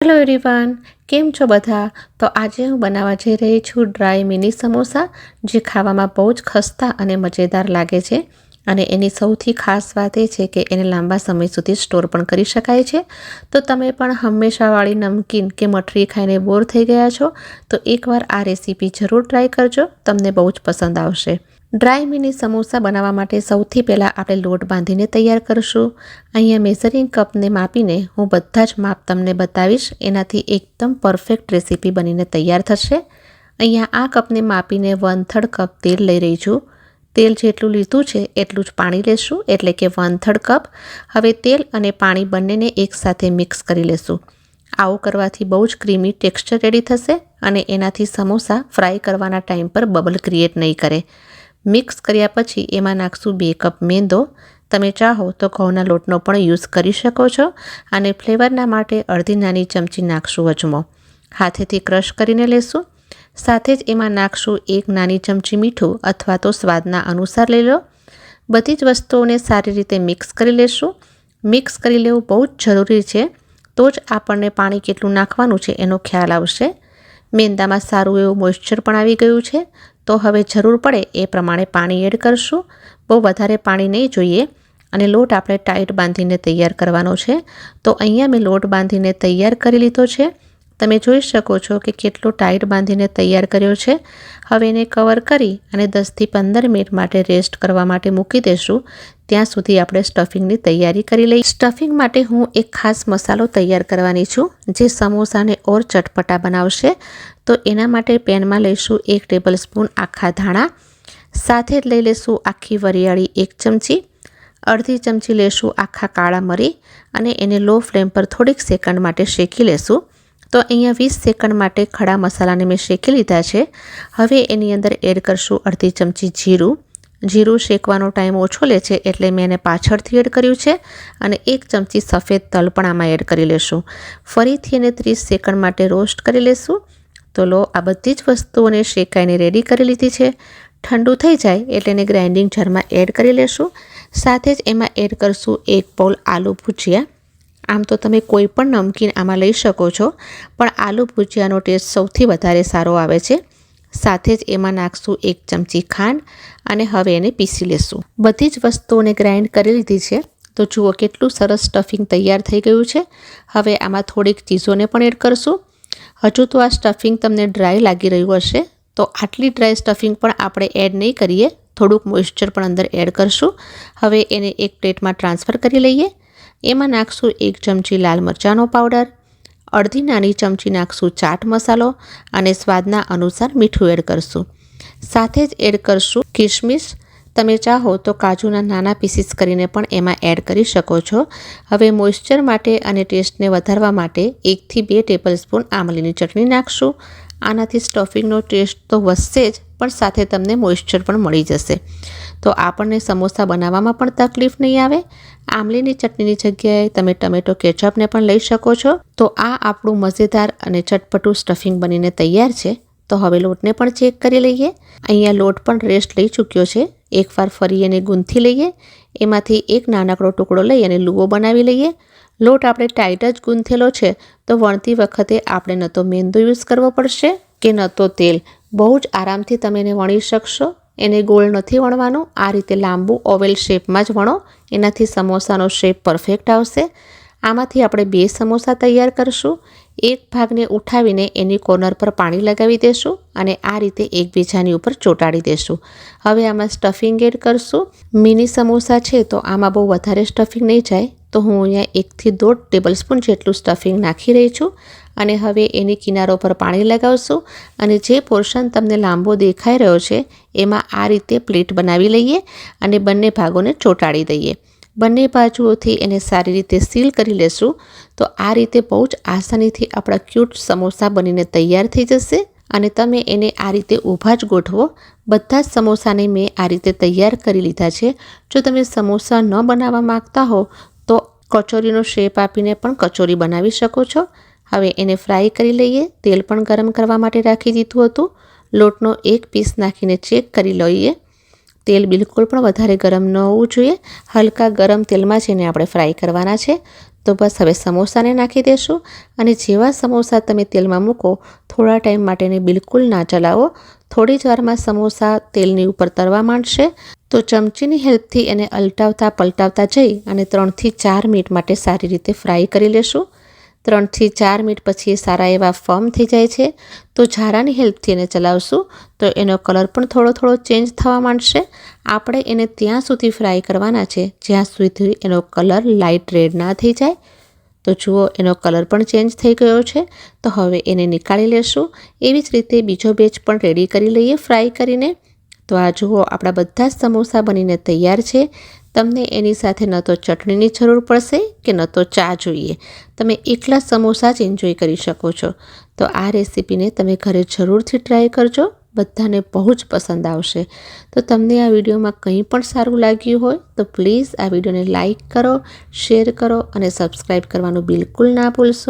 Hello everyone, કેમ છો બધા? તો આજે હું બનાવવા જઈ રહી છું ડ્રાય મિની સમોસા, જે ખાવામાં બહુ જ ખસ્તા અને મજેદાર લાગે છે. અને એની સૌથી ખાસ વાત એ છે કે એને લાંબા સમય સુધી સ્ટોર પણ કરી શકાય છે. તો તમે પણ હંમેશાવાળી નમકીન કે મઠરી ખાઈને બોર થઈ ગયા છો તો એકવાર આ રેસીપી જરૂર ટ્રાય કરજો, તમને બહુ જ પસંદ આવશે. ડ્રાય મિની સમોસા બનાવવા માટે સૌથી પહેલાં આપણે લોટ બાંધીને તૈયાર કરીશું. અહીંયા મેઝરિંગ કપને માપીને હું બધા જ માપ તમને બતાવીશ, એનાથી એકદમ પરફેક્ટ રેસીપી બનીને તૈયાર થશે. અહીંયા આ કપને માપીને 1/3 કપ તેલ લઈ રહી છું. તેલ જેટલું લીધું છે એટલું જ પાણી લેશું, એટલે કે 1/3 કપ. હવે તેલ અને પાણી બંનેને એકસાથે મિક્સ કરી લેશું. આવું કરવાથી બહુ જ ક્રીમી ટેક્સચર રેડી થશે અને એનાથી સમોસા ફ્રાય કરવાના ટાઈમ પર બબલ ક્રિએટ નહીં કરે. મિક્સ કર્યા પછી એમાં નાખશું 2 કપ મેંદો. તમે ચાહો તો ઘઉંના લોટનો પણ યુઝ કરી શકો છો. અને ફ્લેવરના માટે અડધી નાની ચમચી નાખશું અજમો. હાથેથી ક્રશ કરીને લેશું. સાથે જ એમાં નાખશું 1 નાની ચમચી મીઠું, અથવા તો સ્વાદના અનુસાર લઈ લો. બધી જ વસ્તુઓને સારી રીતે મિક્સ કરી લેશું. મિક્સ કરી લેવું બહુ જ જરૂરી છે, તો જ આપણને પાણી કેટલું નાખવાનું છે એનો ખ્યાલ આવશે. મેંદામાં સારું એવું મોઇશ્ચર પણ આવી ગયું છે, તો હવે જરૂર પડે એ પ્રમાણે પાણી એડ કરશું. બહુ વધારે પાણી નહીં જોઈએ. અને લોટ આપણે ટાઈટ બાંધીને તૈયાર કરવાનો છે. તો અહીંયા મેં લોટ બાંધીને તૈયાર કરી લીધો છે. તમે જોઈ શકો છો કે કેટલો ટાઈટ બાંધીને તૈયાર કર્યો છે. હવે એને કવર કરી અને 10થી 15 મિનિટ માટે રેસ્ટ કરવા માટે મૂકી દઈશું. ત્યાં સુધી આપણે સ્ટફિંગની તૈયારી કરી લઈએ. સ્ટફિંગ માટે હું એક ખાસ મસાલો તૈયાર કરવાની છું, જે સમોસાને ઓર ચટપટા બનાવશે. તો એના માટે પેનમાં લઈશું 1 ટેબલ સ્પૂન આખા ધાણા. સાથે જ લઈ લઈશું આખી વરિયાળી 1 ચમચી. અડધી ચમચી લેશું આખા કાળા મરી અને એને લો ફ્લેમ પર થોડીક સેકન્ડ માટે શેકી લેશું. તો અહીંયા 20 સેકન્ડ માટે ખડા મસાલાને મેં શેકી લીધા છે. હવે એની અંદર એડ કરશું અડધી ચમચી જીરું. જીરું શેકવાનો ટાઈમ ઓછો લે છે, એટલે મેં એને પાછળથી એડ કર્યું છે. અને 1 ચમચી સફેદ તલ પણ આમાં એડ કરી લેશું. ફરીથી એને 30 સેકન્ડ માટે રોસ્ટ કરી લેશું. તો લો, આ બધી જ વસ્તુઓને શેકાઈને રેડી કરી લીધી છે. ઠંડુ થઈ જાય એટલે એને ગ્રાઇન્ડિંગ જારમાં એડ કરી લેશું. સાથે જ એમાં એડ કરશું 1 બાઉલ આલુ ભુજિયા. આમ તો તમે કોઈ પણ નમકીન આમાં લઈ શકો છો, પણ આલુ ભુજિયાનો ટેસ્ટ સૌથી વધારે સારો આવે છે. સાથે જ એમાં નાખશું 1 ચમચી ખાંડ અને હવે એને પીસી લેશું. બધી જ વસ્તુઓને ગ્રાઇન્ડ કરી લીધી છે. તો જુઓ કેટલું સરસ સ્ટફિંગ તૈયાર થઈ ગયું છે. હવે આમાં થોડીક ચીઝોને પણ એડ કરશું. હજુ તો આ સ્ટફિંગ તમને ડ્રાય લાગી રહ્યું હશે, તો આટલી ડ્રાય સ્ટફિંગ પણ આપણે એડ નહીં કરીએ, થોડુંક મોઇશ્ચર પણ અંદર એડ કરશું. હવે એને એક પ્લેટમાં ટ્રાન્સફર કરી લઈએ. એમાં નાખશું 1 ચમચી લાલ મરચાંનો પાવડર, અડધી નાની ચમચી નાખશું ચાટ મસાલો અને સ્વાદના અનુસાર મીઠું એડ કરશું. સાથે જ એડ કરશું કિશમિશ. તમે ચાહો તો કાજુના નાના પીસીસ કરીને પણ એમાં એડ કરી શકો છો. હવે મોઇશ્ચર માટે અને ટેસ્ટને વધારવા માટે 1 થી 2 ટેબલ સ્પૂન આમલીની ચટણી નાખશું. આનાથી સ્ટફિંગનો ટેસ્ટ તો વધશે જ, પણ સાથે તમને મોઇશ્ચર પણ મળી જશે. તો આપણને સમોસા બનાવવામાં પણ તકલીફ નહીં આવે. આમલીની ચટણીની જગ્યાએ તમે ટમેટો કેચઅપને પણ લઈ શકો છો. તો આ આપણું મજેદાર અને ચટપટું સ્ટફિંગ બનીને તૈયાર છે. તો હવે લોટને પણ ચેક કરી લઈએ. અહીંયા લોટ પણ રેસ્ટ લઈ ચૂક્યો છે. એકવાર ફરી એને ગૂંથી લઈએ. એમાંથી એક નાનકડો ટુકડો લઈ અને લુવો બનાવી લઈએ. લોટ આપણે ટાઈટ જ ગૂંથેલો છે, તો વણતી વખતે આપણે ન તો મેંદો યુઝ કરવો પડશે કે ન તો તેલ. બહુ જ આરામથી તમે એને વણી શકશો. એને ગોળ નથી વણવાનું, આ રીતે લાંબુ ઓવેલ શેપમાં જ વણો, એનાથી સમોસાનો શેપ પરફેક્ટ આવશે. આમાંથી આપણે 2 સમોસા તૈયાર કરીશું. એક ભાગને ઉઠાવીને એની કોર્નર પર પાણી લગાવી દેશું અને આ રીતે એકબીજાની ઉપર ચોંટાડી દેશું. હવે આમાં સ્ટફિંગ એડ કરશું. મિની સમોસા છે તો આમાં બહુ વધારે સ્ટફિંગ નહીં જાય, તો હું અહીંયા 1 થી 1.5 ટેબલ સ્પૂન જેટલું સ્ટફિંગ નાખી રહી છું. અને હવે એની કિનારો પર પાણી લગાવશું અને જે પોર્શન તમને લાંબો દેખાઈ રહ્યો છે એમાં આ રીતે પ્લેટ બનાવી લઈએ અને બંને ભાગોને ચોંટાડી દઈએ. બંને બાજુઓથી એને સારી રીતે સીલ કરી લેશું. તો આ રીતે બહુ જ આસાનીથી આપણા ક્યુટ સમોસા બનીને તૈયાર થઈ જશે. અને તમે એને આ રીતે ઊભા જ ગોઠવો. બધા જ સમોસાને મેં આ રીતે તૈયાર કરી લીધા છે. જો તમે સમોસા ન બનાવવા માંગતા હો તો કચોરીનો શેપ આપીને પણ કચોરી બનાવી શકો છો. હવે એને ફ્રાય કરી લઈએ. તેલ પણ ગરમ કરવા માટે રાખી દીધું હતું. લોટનો એક પીસ નાખીને ચેક કરી લઈએ. તેલ બિલકુલ પણ વધારે ગરમ ન હોવું જોઈએ. હલકા ગરમ તેલમાં જ એને આપણે ફ્રાય કરવાના છે. તો બસ હવે સમોસાને નાખી દેશું અને જેવા સમોસા તમે તેલમાં મૂકો થોડા ટાઈમ માટે એને બિલકુલ ના ચલાવો. થોડી જ વારમાં સમોસા તેલની ઉપર તરવા માંડશે. તો ચમચીની હેલ્પથી એને અલટાવતા પલટાવતા જઈ અને 3થી 4 મિનિટ માટે સારી રીતે ફ્રાય કરી લેશું. 3થી 4 મિનિટ પછી એ સારા એવા ફર્મ થઈ જાય છે. તો ઝારાની હેલ્પથી એને ચલાવશું તો એનો કલર પણ થોડો થોડો ચેન્જ થવા માંડશે. આપણે એને ત્યાં સુધી ફ્રાય કરવાના છે જ્યાં સુધી એનો કલર લાઇટ રેડ ના થઈ જાય. તો જુઓ એનો કલર પણ ચેન્જ થઈ ગયો છે. તો હવે એને નીકાળી લેશું. એવી જ રીતે બીજો બેચ પણ રેડી કરી લઈએ ફ્રાય કરીને. તો આ જુઓ આપણા બધા જ સમોસા બનીને તૈયાર છે. તમને એની સાથે ન તો ચટણીની જરૂર પડશે કે ન તો ચા જોઈએ. તમે એકલા સમોસા જ એન્જોય કરી શકો છો. તો આ રેસીપીને તમે ઘરે જરૂરથી ટ્રાય કરજો. બધાને બહુ જ પસંદ આવશે. તો તમને આ વિડીયોમાં કંઈ પણ સારું લાગ્યું હોય તો પ્લીઝ આ વિડીયોને લાઇક કરો, શેર કરો અને સબસ્ક્રાઈબ કરવાનું બિલકુલ ના ભૂલશો.